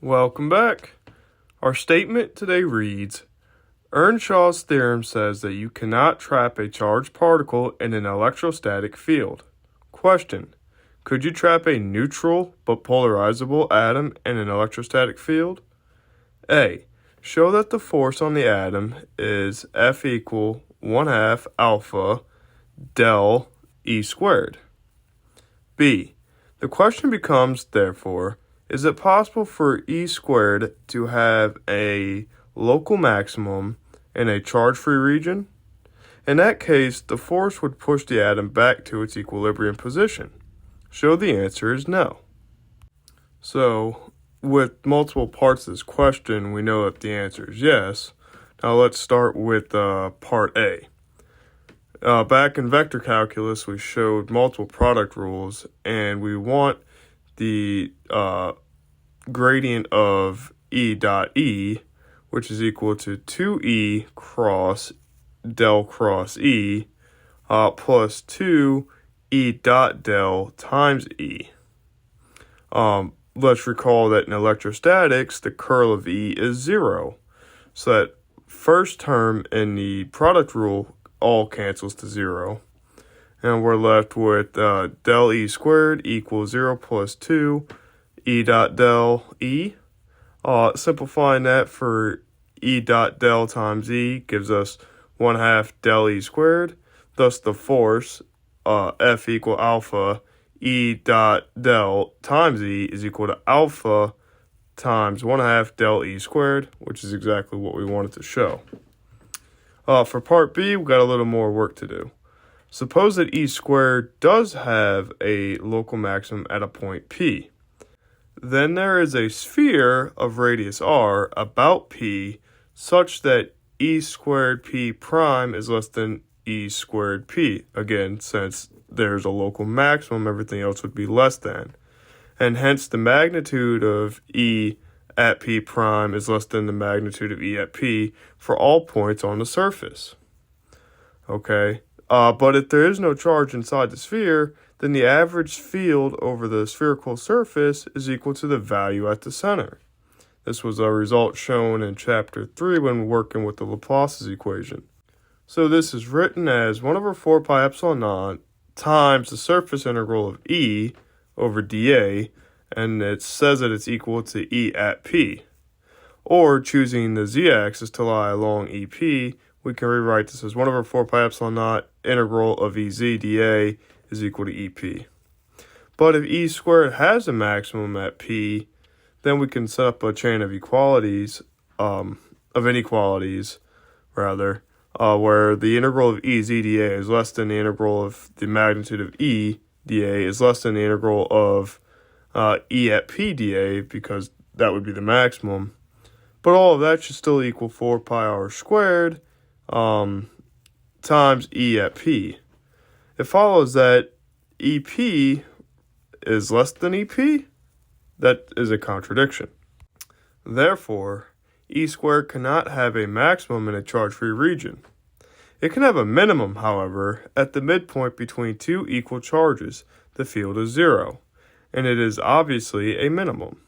Welcome back. Our statement today reads, Earnshaw's theorem says that you cannot trap a charged particle in an electrostatic field. Question: could you trap a neutral but polarizable atom in an electrostatic field? A. Show that the force on the atom is F equal 1/2 alpha del E squared. B. The question becomes, therefore, is it possible for E squared to have a local maximum in a charge-free region? In that case, the force would push the atom back to its equilibrium position. So the answer is no. So, with multiple parts of this question, we know that the answer is yes. Now let's start with part A. Back in vector calculus, we showed multiple product rules, and we want the gradient of E dot E, which is equal to 2E cross del cross E, plus 2E dot del times E. Let's recall that in electrostatics, the curl of E is 0. So that first term in the product rule all cancels to 0. And we're left with del E squared equals 0 plus 2 E dot del E. Simplifying that for E dot del times E gives us 1/2 del E squared. Thus the force, F equal alpha, E dot del times E is equal to alpha times 1/2 del E squared, which is exactly what we wanted to show. For part B, we've got a little more work to do. Suppose that E squared does have a local maximum at a point P. Then there is a sphere of radius r about P such that E squared P prime is less than E squared P. Again, since there's a local maximum, everything else would be less than. And hence the magnitude of E at P prime is less than the magnitude of E at P for all points on the surface. Okay, but if there is no charge inside the sphere, then the average field over the spherical surface is equal to the value at the center. This was a result shown in Chapter 3 when working with the Laplace's equation. So this is written as 1/4 pi epsilon naught times the surface integral of E over dA, and it says that it's equal to E at P. Or, choosing the z-axis to lie along EP, we can rewrite this as 1/4 pi epsilon naught integral of EZ dA is equal to EP. But if E squared has a maximum at P, then we can set up a chain of inequalities, where the integral of EZ dA is less than the integral of the magnitude of E dA is less than the integral of E at P dA, because that would be the maximum. But all of that should still equal 4 pi r squared times E at P. It follows that EP is less than EP? That is a contradiction. Therefore, E squared cannot have a maximum in a charge-free region. It can have a minimum, however, at the midpoint between two equal charges. The field is 0, and it is obviously a minimum.